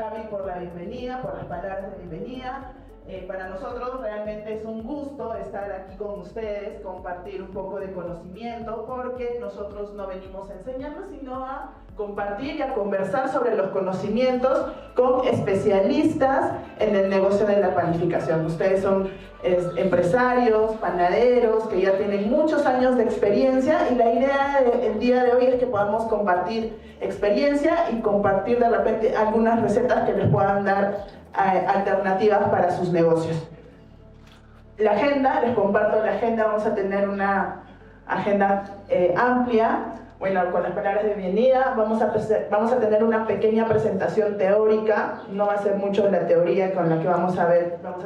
Javi por la bienvenida, por las palabras de bienvenida. Para nosotros realmente es un gusto estar aquí con ustedes, compartir un poco de conocimiento, porque nosotros no venimos a enseñarnos, sino a compartir y a conversar sobre los conocimientos con especialistas en el negocio de la panificación. Ustedes son empresarios, panaderos, que ya tienen muchos años de experiencia, y la idea del día de hoy es que podamos compartir experiencia y compartir de repente algunas recetas que les puedan dar alternativas para sus negocios. La agenda, les comparto la agenda. Vamos a tener una agenda amplia. Bueno, con las palabras de bienvenida vamos a tener una pequeña presentación teórica. No va a ser mucho la teoría con la que vamos a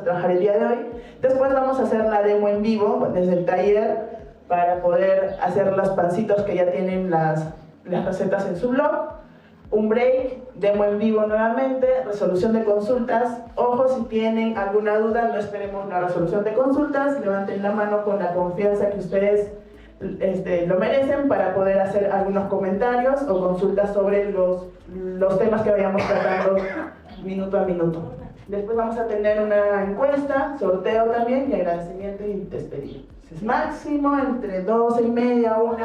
trabajar el día de hoy. Después vamos a hacer la demo en vivo desde el taller para poder hacer los pancitos que ya tienen las recetas en su blog. Un break, demo en vivo nuevamente, resolución de consultas. Ojo, si tienen alguna duda, no esperemos la resolución de consultas, levanten la mano con la confianza que ustedes lo merecen para poder hacer algunos comentarios o consultas sobre los temas que vayamos tratando minuto a minuto. Después vamos a tener una encuesta, sorteo también, y agradecimiento y despedida. Es máximo entre 12:30 a 1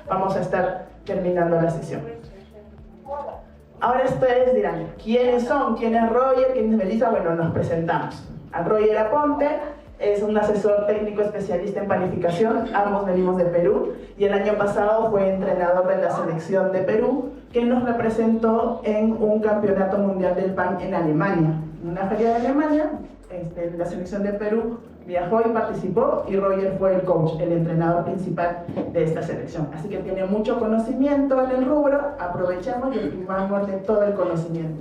vamos a estar terminando la sesión. Ahora ustedes dirán, ¿quiénes son? ¿Quién es Roger? ¿Quién es Melissa? Bueno, nos presentamos. A Roger Aponte es un asesor técnico especialista en panificación. Ambos venimos de Perú, y el año pasado fue entrenador de la selección de Perú, que nos representó en un campeonato mundial del pan en Alemania. En una feria de Alemania, la selección de Perú viajó y participó, y Roger fue el coach, el entrenador principal de esta selección. Así que tiene mucho conocimiento en el rubro, aprovechamos y ocupamos de todo el conocimiento.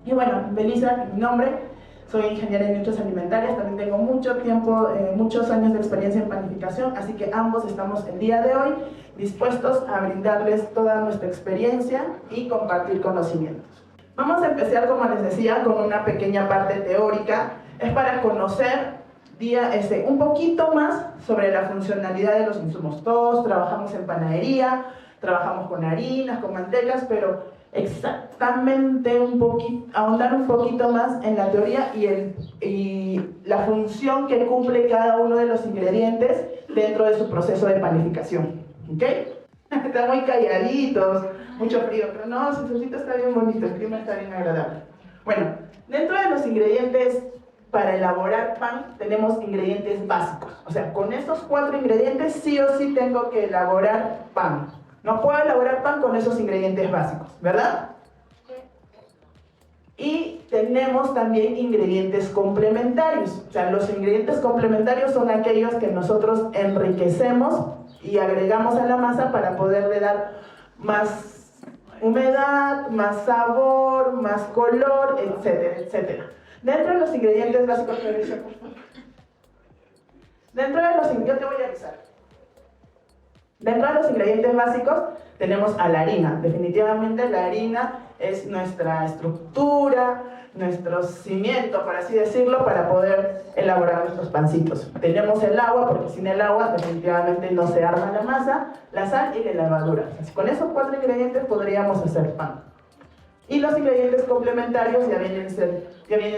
Y bueno, Melissa, mi nombre, soy ingeniera en industrias alimentarias, también tengo mucho tiempo, muchos años de experiencia en panificación, así que ambos estamos el día de hoy dispuestos a brindarles toda nuestra experiencia y compartir conocimientos. Vamos a empezar, como les decía, con una pequeña parte teórica. Es para conocer un poquito más sobre la funcionalidad de los insumos. Todos trabajamos en panadería, trabajamos con harinas, con mantecas, pero exactamente ahondar un poquito más en la teoría y la función que cumple cada uno de los ingredientes dentro de su proceso de panificación. ¿Ok? Están muy calladitos, mucho frío, pero no, su solcito está bien bonito, el clima está bien agradable. Bueno, dentro de los ingredientes para elaborar pan tenemos ingredientes básicos. O sea, con estos 4 ingredientes sí o sí tengo que elaborar pan. No puedo elaborar pan con esos ingredientes básicos, ¿verdad? Y tenemos también ingredientes complementarios. O sea, los ingredientes complementarios son aquellos que nosotros enriquecemos y agregamos a la masa para poderle dar más humedad, más sabor, más color, etcétera, etcétera. Dentro de los ingredientes básicos, yo te voy a avisar. Dentro de los ingredientes básicos tenemos a la harina. Definitivamente la harina es nuestra estructura, nuestro cimiento, por así decirlo, para poder elaborar nuestros pancitos. Tenemos el agua, porque sin el agua definitivamente no se arma la masa, la sal y la levadura. Así, con esos 4 ingredientes podríamos hacer pan. Y los ingredientes complementarios ya vienen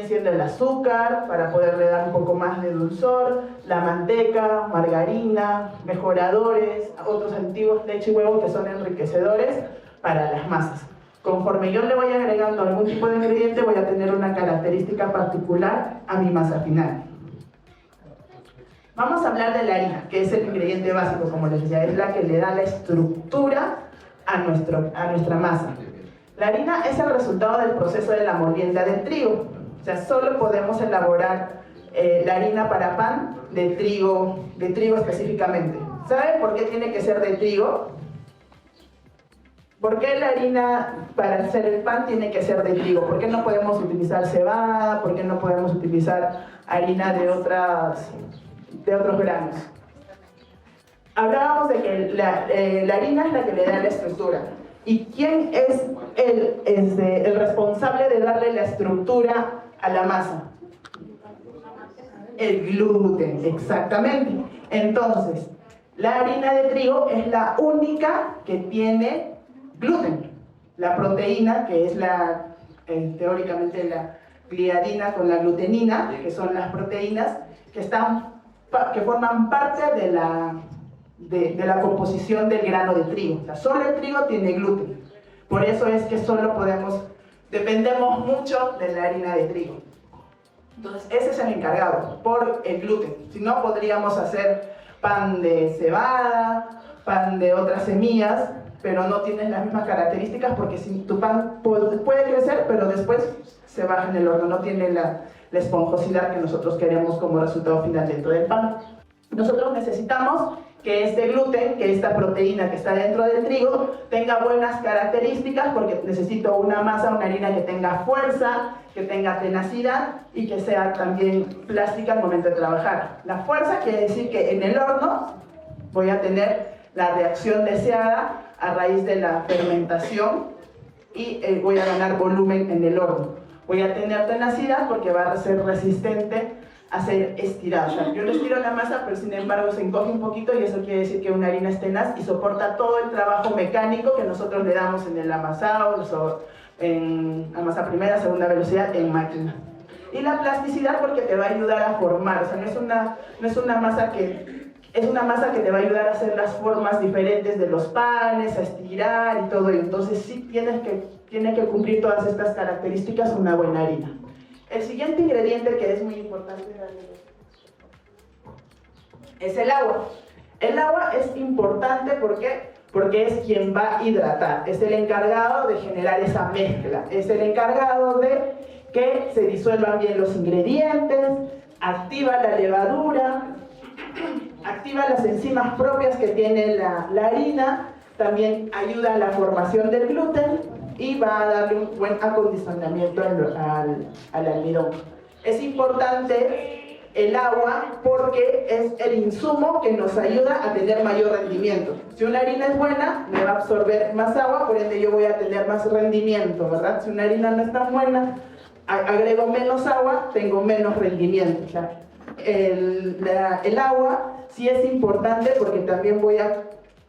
siendo el azúcar, para poderle dar un poco más de dulzor, la manteca, margarina, mejoradores, otros aditivos, leche y huevo, que son enriquecedores para las masas. Conforme yo le voy agregando algún tipo de ingrediente, voy a tener una característica particular a mi masa final. Vamos a hablar de la harina, que es el ingrediente básico, como les decía, es la que le da la estructura a nuestra masa. La harina es el resultado del proceso de la molienda del trigo. O sea, solo podemos elaborar la harina para pan de trigo específicamente. ¿Saben por qué tiene que ser de trigo? ¿Por qué la harina para hacer el pan tiene que ser de trigo? ¿Por qué no podemos utilizar cebada? ¿Por qué no podemos utilizar harina de otros granos? Hablábamos de que la harina es la que le da la estructura. ¿Y quién es el responsable de darle la estructura a la masa? El gluten, exactamente. Entonces, la harina de trigo es la única que tiene gluten. La proteína, que es teóricamente la gliadina con la glutenina, que son las proteínas que forman parte de la composición del grano de trigo. O sea, solo el trigo tiene gluten. Por eso es que dependemos mucho de la harina de trigo. Entonces, ese es el encargado, por el gluten. Si no, podríamos hacer pan de cebada, pan de otras semillas, pero no tienes las mismas características porque si tu pan puede crecer, pero después se baja en el horno, no tiene la esponjosidad que nosotros queremos como resultado final dentro del pan. Nosotros necesitamos que este gluten, que esta proteína que está dentro del trigo, tenga buenas características porque necesito una masa, una harina que tenga fuerza, que tenga tenacidad y que sea también plástica al momento de trabajar. La fuerza quiere decir que en el horno voy a tener la reacción deseada a raíz de la fermentación y voy a ganar volumen en el horno. Voy a tener tenacidad porque va a ser resistente a ser estirada. O sea, yo le estiro la masa, pero sin embargo se encoge un poquito y eso quiere decir que una harina es tenaz y soporta todo el trabajo mecánico que nosotros le damos en el amasado, en amasar primera, segunda velocidad, en máquina. Y la plasticidad porque te va a ayudar a formar, o sea, no es una masa que te va a ayudar a hacer las formas diferentes de los panes, a estirar y todo ello. Entonces sí tiene que cumplir todas estas características una buena harina. El siguiente ingrediente que es muy importante es el agua. El agua es importante porque es quien va a hidratar, es el encargado de generar esa mezcla, es el encargado de que se disuelvan bien los ingredientes, activa la levadura, activa las enzimas propias que tiene la harina, también ayuda a la formación del gluten y va a darle un buen acondicionamiento al almidón. Es importante el agua porque es el insumo que nos ayuda a tener mayor rendimiento. Si una harina es buena, me va a absorber más agua, por ende yo voy a tener más rendimiento, ¿verdad? Si una harina no es tan buena, agrego menos agua, tengo menos rendimiento. O sea, el agua sí es importante porque también voy a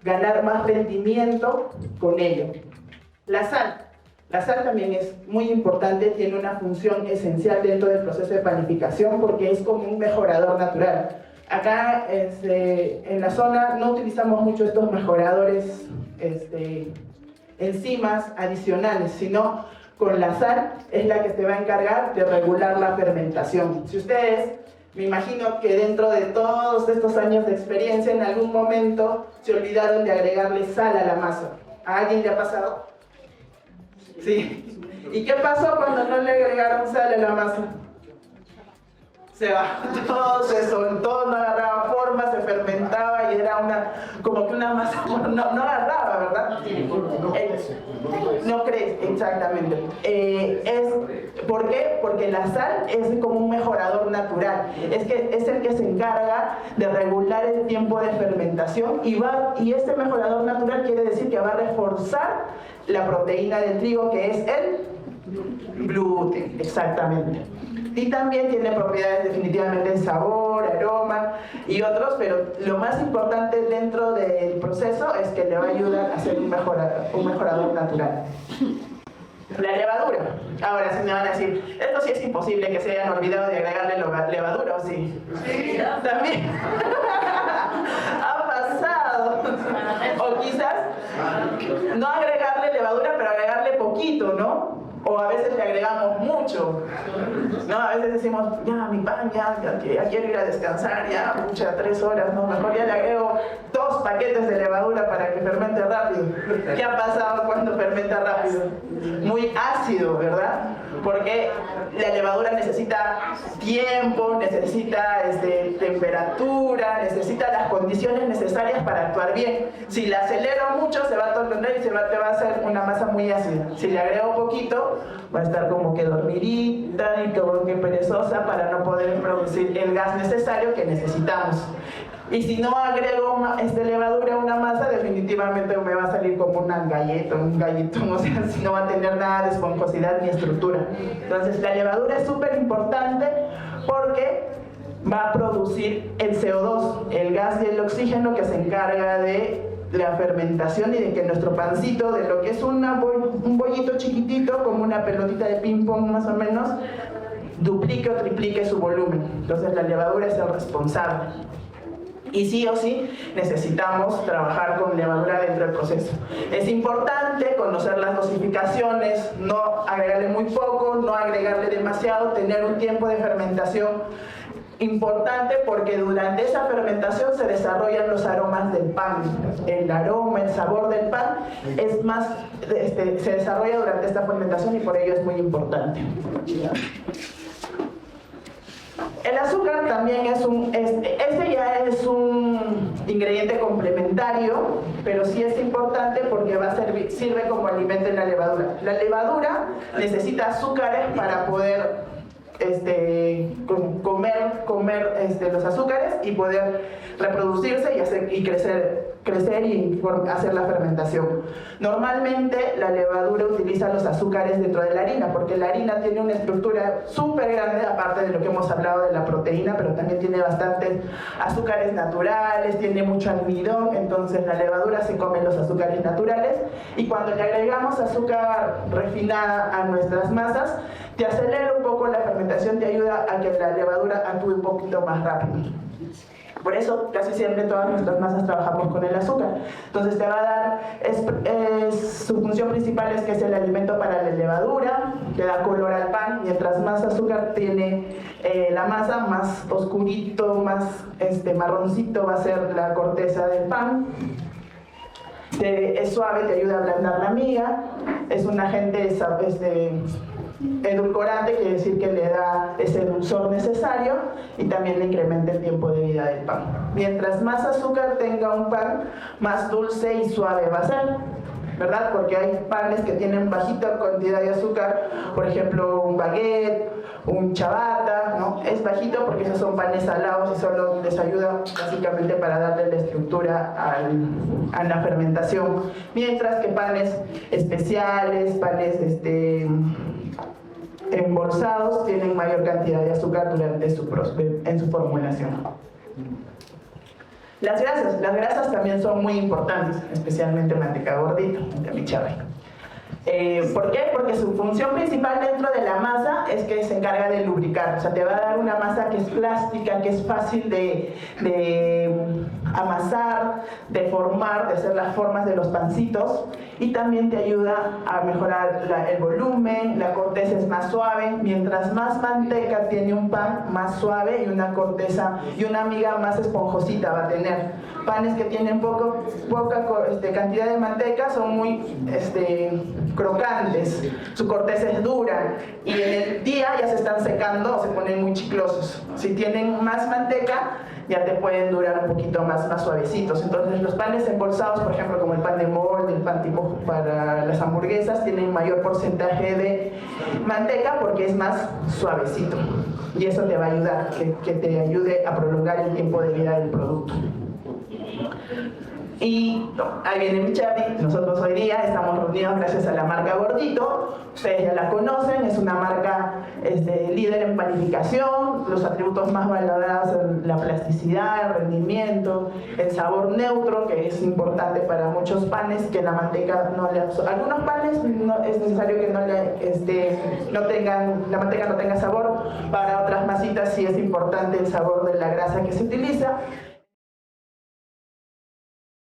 ganar más rendimiento con ello. La sal también es muy importante, tiene una función esencial dentro del proceso de panificación porque es como un mejorador natural. Acá en la zona no utilizamos mucho estos mejoradores, enzimas adicionales, sino con la sal es la que se va a encargar de regular la fermentación. Si ustedes, me imagino que dentro de todos estos años de experiencia, en algún momento se olvidaron de agregarle sal a la masa. ¿A alguien le ha pasado? Sí. ¿Y qué pasó cuando no le agregaron sal a la masa? Se bajó todo, se soltó, no agarraba forma, se fermentaba y era como que una masa, no agarraba, ¿verdad? No crece, exactamente. ¿Por qué? Porque la sal es como un mejorador natural. Es el que se encarga de regular el tiempo de fermentación y este mejorador natural quiere decir que va a reforzar la proteína del trigo que es el gluten, exactamente. Y también tiene propiedades definitivamente de sabor, aroma y otros, pero lo más importante dentro del proceso es que le va a ayudar a ser un mejorador natural. La levadura. Ahora sí me van a decir, esto sí es imposible que se hayan olvidado de agregarle levadura, ¿o sí? Sí, también. Ha pasado. O quizás no agregarle levadura, pero agregarle poquito, ¿no? O a veces le agregamos mucho, ¿no? A veces decimos, ya mi pan, ya quiero ir a descansar, ya, muchas 3 horas, no, mejor ya le agrego 2 paquetes de levadura para que fermente rápido. ¿Qué ha pasado cuando fermenta rápido? Muy ácido, ¿verdad? Porque la levadura necesita tiempo, necesita temperatura, necesita las condiciones necesarias para actuar bien. Si la acelero mucho, se va a tornar y te va a hacer una masa muy ácida. Si le agrego poquito, va a estar como que dormidita y como que perezosa para no poder producir el gas necesario que necesitamos. Y si no agrego levadura a una masa, definitivamente me va a salir como una galleta, un galletón, o sea, si no va a tener nada de esponjosidad ni estructura. Entonces la levadura es súper importante porque va a producir el CO2, el gas y el oxígeno que se encarga de la fermentación y de que nuestro pancito, de lo que es un bollito chiquitito, como una pelotita de ping pong más o menos, duplique o triplique su volumen. Entonces la levadura es el responsable. Y sí o sí necesitamos trabajar con levadura dentro del proceso. Es importante conocer las dosificaciones, no agregarle muy poco, no agregarle demasiado, tener un tiempo de fermentación importante, porque durante esa fermentación se desarrollan los aromas del pan. El aroma, el sabor del pan es más, se desarrolla durante esta fermentación y por ello es muy importante. El azúcar también es este ya es un ingrediente complementario, pero sí es importante porque sirve como alimento en la levadura. La levadura necesita azúcares para poder comer los azúcares y poder reproducirse y crecer y hacer la fermentación. Normalmente la levadura utiliza los azúcares dentro de la harina, porque la harina tiene una estructura súper grande, aparte de lo que hemos hablado de la proteína, pero también tiene bastantes azúcares naturales, tiene mucho almidón, entonces la levadura se come los azúcares naturales, y cuando le agregamos azúcar refinada a nuestras masas, te acelera un poco la fermentación, te ayuda a que la levadura actúe un poquito más rápido. Por eso casi siempre todas nuestras masas trabajamos con el azúcar. Entonces te va a dar, su función principal es que es el alimento para la levadura, que da color al pan. Mientras más azúcar tiene la masa, más oscurito, más marroncito va a ser la corteza del pan. Es suave, te ayuda a ablandar la miga, es un agente edulcorante, quiere decir que le da ese dulzor necesario y también le incrementa el tiempo de vida del pan. Mientras más azúcar tenga un pan, más dulce y suave va a ser, ¿verdad? Porque hay panes que tienen bajita cantidad de azúcar, por ejemplo un baguette, un ciabatta, ¿no? Es bajito porque esos son panes salados y solo les ayuda básicamente para darle la estructura a la fermentación. Mientras que panes especiales, panes embolsados tienen mayor cantidad de azúcar en su formulación. Las grasas también son muy importantes, especialmente manteca gordita, ¿por qué? Porque su función principal dentro de la masa es que se encarga de lubricar, o sea, te va a dar una masa que es plástica, que es fácil de amasar, de formar, de hacer las formas de los pancitos, y también te ayuda a mejorar el volumen, la corteza es más suave. Mientras más manteca tiene un pan, más suave, y una corteza y una miga más esponjosita va a tener. Panes que tienen poca cantidad de manteca son muy crocantes, su corteza es dura y en el día ya se están secando o se ponen muy chiclosos. Si tienen más manteca, ya te pueden durar un poquito más suavecitos. Entonces los panes embolsados, por ejemplo, como el pan de molde, el pan tipo para las hamburguesas, tienen mayor porcentaje de manteca porque es más suavecito, y eso te va a ayudar, que te ayude a prolongar el tiempo de vida del producto. Y ahí viene mi Charlie. Nosotros hoy día estamos reunidos gracias a la marca Gordito. Ustedes ya la conocen, es una marca líder en panificación. Los atributos más valorados son la plasticidad, el rendimiento, el sabor neutro, que es importante para muchos panes, que la manteca no le absorbe. Algunos panes no es necesario que la manteca no tenga sabor. Para otras masitas sí es importante el sabor de la grasa que se utiliza.